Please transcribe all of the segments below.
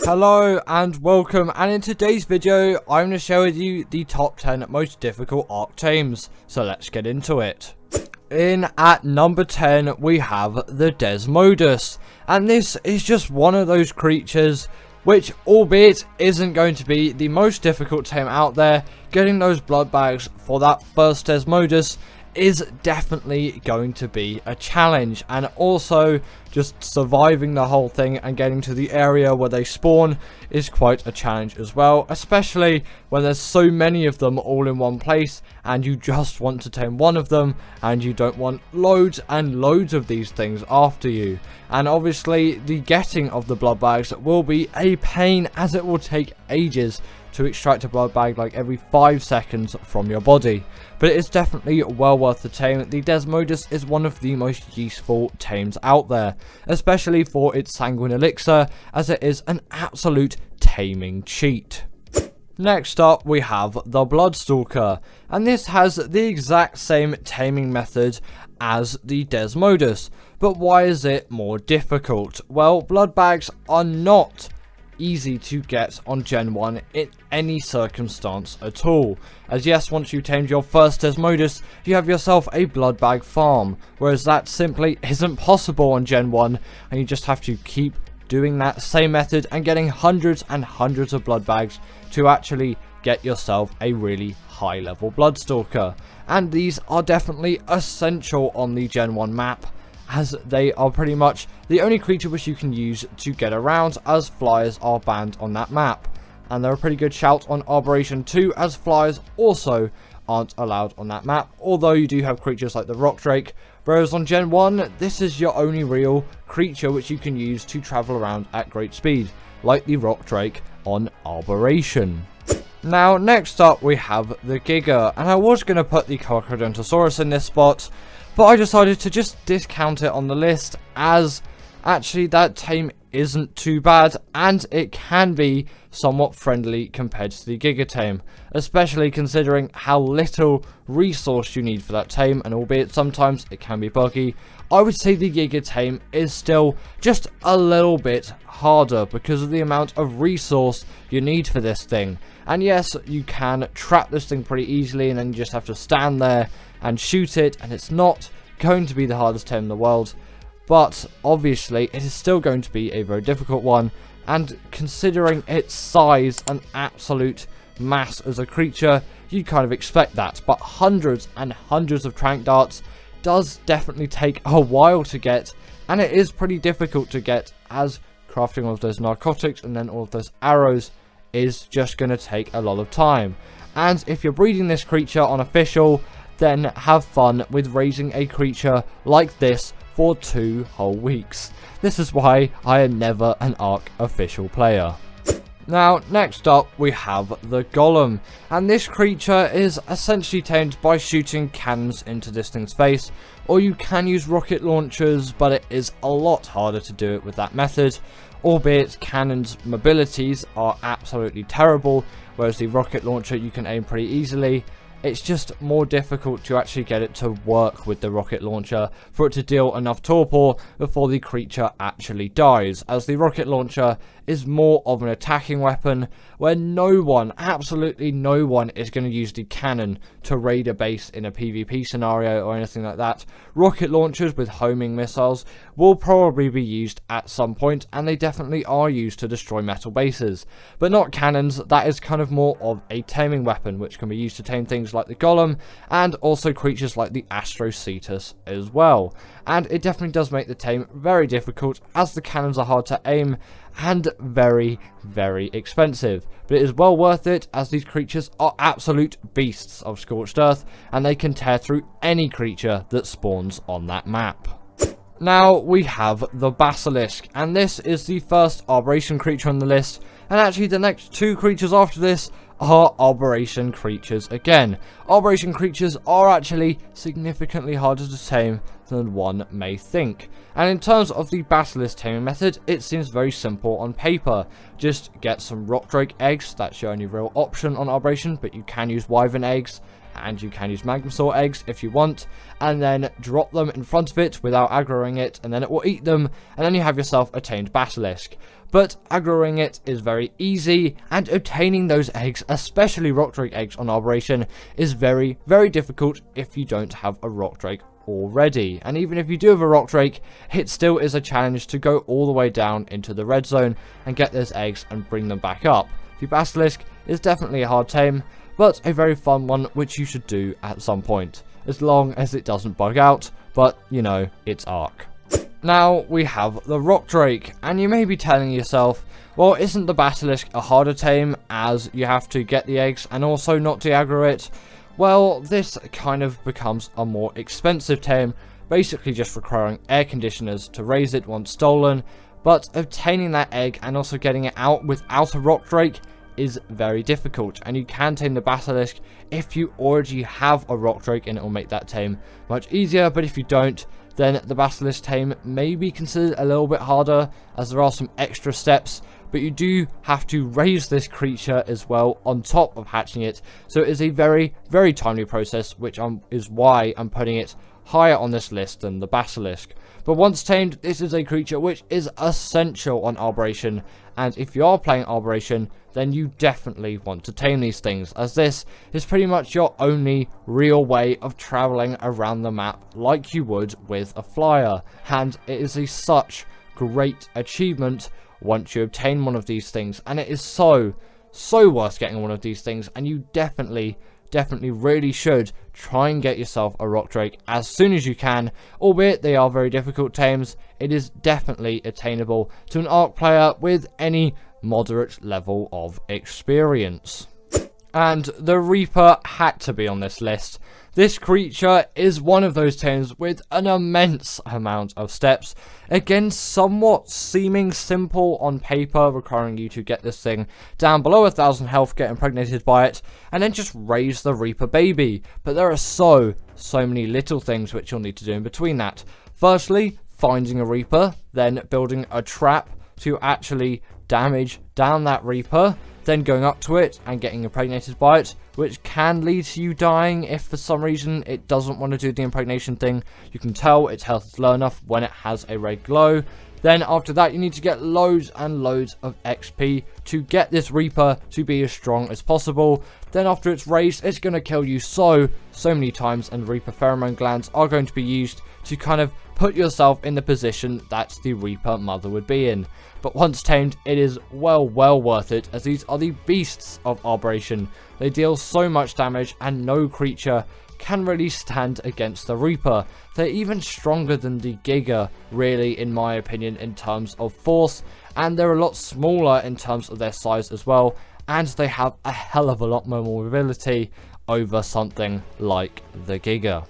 Hello and welcome, and in today's video I'm going to share with you the top 10 most difficult Ark tames, so let's get into it. In at number 10 we have the Desmodus, and this is just one of those creatures which, albeit isn't going to be the most difficult tame out there, getting those blood bags for that first Desmodus is definitely going to be a challenge, and also just surviving the whole thing and getting to the area where they spawn is quite a challenge as well, especially when there's so many of them all in one place and you just want to tame one of them and you don't want loads and loads of these things after you. And obviously the getting of the blood bags will be a pain, as it will take ages to extract a blood bag like every 5 seconds from your body. But it is definitely well worth the tame. The Desmodus is one of the most useful tames out there, especially for its sanguine elixir, as it is an absolute taming cheat. Next up we have the Bloodstalker, and this has the exact same taming method as the Desmodus, but why is it more difficult? Well, blood bags are not easy to get on Gen 1 in any circumstance at all, as yes, once you tamed your first Desmodus you have yourself a blood bag farm, whereas that simply isn't possible on Gen 1, and you just have to keep doing that same method and getting hundreds and hundreds of blood bags to actually get yourself a really high level Bloodstalker. And these are definitely essential on the Gen 1 map, as they are pretty much the only creature which you can use to get around, as flyers are banned on that map. And they're a pretty good shout on Arboration 2, as flyers also aren't allowed on that map, although you do have creatures like the Rock Drake, whereas on Gen 1 this is your only real creature which you can use to travel around at great speed, like the Rock Drake on Arboration. Now next up we have the Giga, and I was going to put the Amarosaurus in this spot, but I decided to just discount it on the list, as actually that tame isn't too bad and it can be somewhat friendly compared to the Giga tame, especially considering how little resource you need for that tame, and albeit sometimes it can be buggy, I would say the Giga tame is still just a little bit harder because of the amount of resource you need for this thing. And yes, you can trap this thing pretty easily and then you just have to stand there and shoot it, and it's not going to be the hardest tame in the world, but obviously it is still going to be a very difficult one, and considering its size and absolute mass as a creature, you kind of expect that. But hundreds and hundreds of trank darts does definitely take a while to get, and it is pretty difficult to get, as crafting all of those narcotics and then all of those arrows is just going to take a lot of time. And if you're breeding this creature on official, then have fun with raising a creature like this for 2 whole weeks. This is why I am never an Ark official player. Now next up we have the Gollum, and this creature is essentially tamed by shooting cannons into this thing's face, or you can use rocket launchers, but it is a lot harder to do it with that method, albeit cannons' mobilities are absolutely terrible, whereas the rocket launcher you can aim pretty easily. It's just more difficult to actually get it to work with the rocket launcher for it to deal enough torpor before the creature actually dies, as the rocket launcher is more of an attacking weapon where no one, absolutely no one, is going to use the cannon to raid a base in a PvP scenario or anything like that. Rocket launchers with homing missiles will probably be used at some point, and they definitely are used to destroy metal bases, but not cannons. That is kind of more of a taming weapon which can be used to tame things like the Gollum and also creatures like the Amarosaurus as well. And it definitely does make the tame very difficult, as the cannons are hard to aim and very, very expensive. But it is well worth it, as these creatures are absolute beasts of scorched earth and they can tear through any creature that spawns on that map. Now we have the Basilisk, and this is the first Arboration creature on the list, and actually the next 2 creatures after this are Arboration creatures again. Arboration creatures are actually significantly harder to tame than one may think. And in terms of the Basilisk taming method, it seems very simple on paper. Just get some Rock Drake eggs, that's your only real option on Arboration, but you can use Wyvern eggs. and you can use Magmasaur eggs if you want, and then drop them in front of it without aggroing it, and then it will eat them, and then you have yourself a tamed Basilisk. But aggroing it is very easy, and obtaining those eggs, especially Rock Drake eggs on Arboration, is very, very difficult if you don't have a Rock Drake already. And even if you do have a Rock Drake, it still is a challenge to go all the way down into the red zone and get those eggs and bring them back up. The Basilisk is definitely a hard tame, but a very fun one which you should do at some point, as long as it doesn't bug out, but you know, it's Ark. Now we have the Rock Drake, and you may be telling yourself, well, isn't the Basilisk a harder tame as you have to get the eggs and also not de-aggro it? Well, this kind of becomes a more expensive tame, basically just requiring air conditioners to raise it once stolen, but obtaining that egg and also getting it out without a Rock Drake is very difficult, and you can tame the Basilisk if you already have a Rock Drake, and it will make that tame much easier. But if you don't, then the Basilisk tame may be considered a little bit harder, as there are some extra steps, but you do have to raise this creature as well on top of hatching it, so it is a very, very timely process, which is why I'm putting it higher on this list than the Basilisk. But once tamed, this is a creature which is essential on Arboration, and if you are playing Arboration, then you definitely want to tame these things, as this is pretty much your only real way of traveling around the map like you would with a flyer, and it is such great achievement once you obtain one of these things, and it is so worth getting one of these things, and you definitely really should try and get yourself a Rock Drake as soon as you can. Albeit they are very difficult tames, it is definitely attainable to an Ark player with any moderate level of experience. And the Reaper had to be on this list. This creature is one of those tames with an immense amount of steps. Again, somewhat seeming simple on paper, requiring you to get this thing down below 1,000 health, get impregnated by it, and then just raise the Reaper baby. But there are so many little things which you'll need to do in between that. Firstly, finding a Reaper, then building a trap to actually damage down that Reaper, then going up to it and getting impregnated by it, which can lead to you dying if for some reason it doesn't want to do the impregnation thing. You can tell its health is low enough when it has a red glow. Then after that, you need to get loads and loads of XP to get this Reaper to be as strong as possible. Then after it's raised, it's going to kill you so many times, and Reaper pheromone glands are going to be used to kind of put yourself in the position that the Reaper mother would be in. But once tamed, it is well worth it, as these are the beasts of Arboration. They deal so much damage, and no creature can really stand against the Reaper. They're even stronger than the Giga, really, in my opinion, in terms of force, and they're a lot smaller in terms of their size as well, and they have a hell of a lot more mobility over something like the Giga.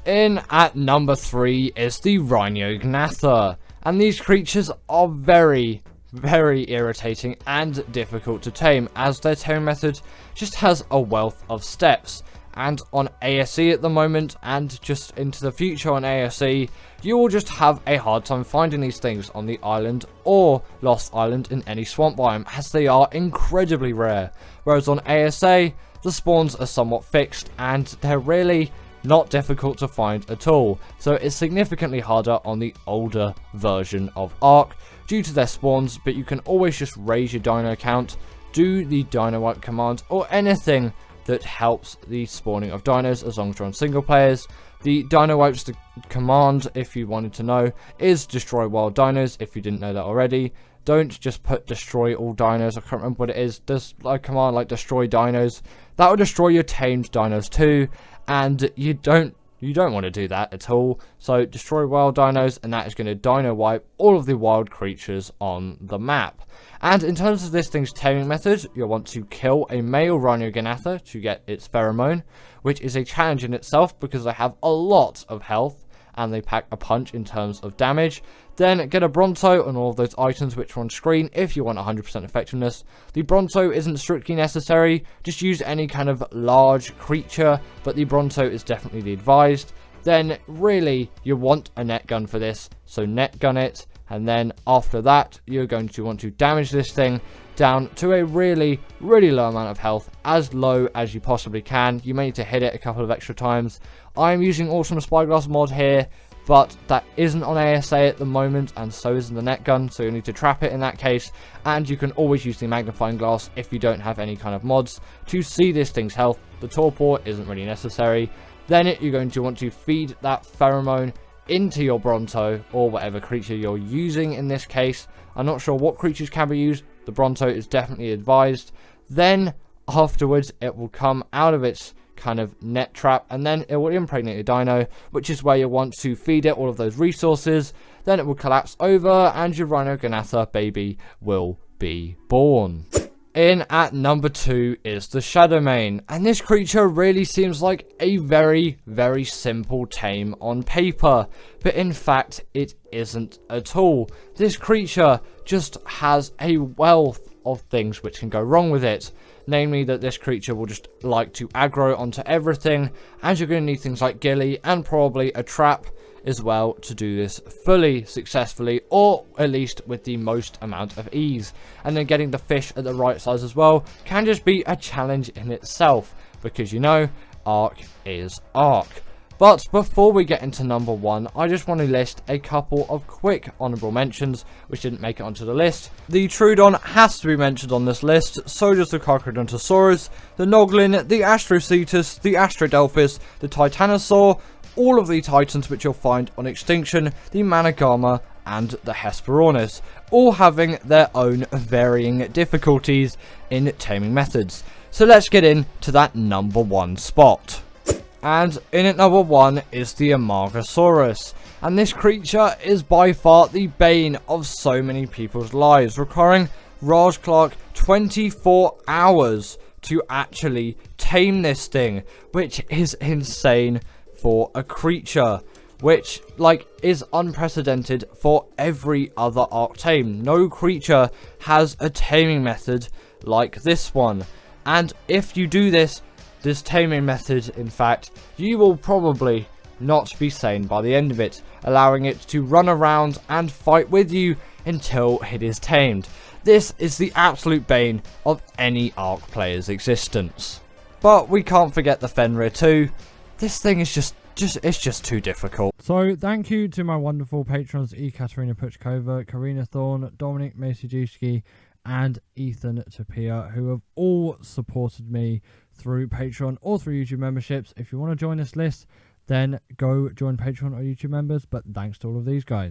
In at number 3 is the Rhino Gnather, and these creatures are very irritating and difficult to tame, as their tame method just has a wealth of steps. And on ASE at the moment, and just into the future on ASE, you will just have a hard time finding these things on the island or Lost Island in any swamp biome, as they are incredibly rare. Whereas on ASA, the spawns are somewhat fixed, and they're really not difficult to find at all. So it's significantly harder on the older version of Ark due to their spawns, but you can always just raise your dino count, do the dino wipe command, or anything that helps the spawning of dinos, as long as you're on single players. The dino wipes command, if you wanted to know, is destroy wild dinos, if you didn't know that already. Don't just put destroy all dinos. I can't remember what it is. There's a command like destroy dinos. That will destroy your tamed dinos too, and you don't want to do that at all. So destroy wild dinos, and that is going to dino wipe all of the wild creatures on the map. And in terms of this thing's taming method, you'll want to kill a male Rhino Gnather to get its pheromone, which is a challenge in itself because they have a lot of health and they pack a punch in terms of damage. Then get a Bronto on all of those items which are on screen if you want 100% effectiveness. The Bronto isn't strictly necessary, just use any kind of large creature, but the Bronto is definitely the advised. Then really you want a net gun for this, so net gun it. And then after that, you're going to want to damage this thing down to a really low amount of health, as low as you possibly can. You may need to hit it a couple of extra times. I'm using Awesome Spyglass mod here, but that isn't on ASA at the moment, and so isn't the net gun, so you need to trap it in that case. And you can always use the magnifying glass if you don't have any kind of mods to see this thing's health. The torpor isn't really necessary. Then you're going to want to feed that pheromone into your Bronto, or whatever creature you're using in this case. I'm not sure what creatures can be used. The Bronto is definitely advised. Then afterwards it will come out of its kind of net trap, and then it will impregnate your dino, which is where you want to feed it all of those resources. Then it will collapse over and your Rhino Ganatha baby will be born. In at number 2 is the Shadowmane, and this creature really seems like a very simple tame on paper, but in fact it isn't at all. This creature just has a wealth of things which can go wrong with it. Namely that this creature will just like to aggro onto everything, and you're going to need things like Gilly and probably a trap as well to do this fully successfully, or at least with the most amount of ease. And then getting the fish at the right size as well can just be a challenge in itself, because you know, Ark is Ark. But before we get into number 1, I just want to list a couple of quick honourable mentions which didn't make it onto the list. The Troodon has to be mentioned on this list, so does the Carcharodontosaurus, the Noglin, the Astrocetus, the Astrodelphis, the Titanosaur, all of the Titans which you'll find on Extinction, the Managama, and the Hesperornis, all having their own varying difficulties in taming methods. So let's get into that number 1 spot. And in at number 1 is the Amarosaurus, and this creature is by far the bane of so many people's lives, requiring Raj Clark 24 hours to actually tame this thing, which is insane for a creature, which is unprecedented for every other Ark tame. No creature has a taming method like this one, and if you do this taming method, in fact, you will probably not be sane by the end of it, allowing it to run around and fight with you until it is tamed. This is the absolute bane of any Ark player's existence. But we can't forget the Fenrir too. This thing is just too difficult. So thank you to my wonderful patrons Ekaterina Puchkova, Karina Thorne, Dominic Masijewski, and Ethan Tapia, who have all supported me through Patreon or through YouTube memberships. If you want to join this list, then go join Patreon or YouTube members, but thanks to all of these guys.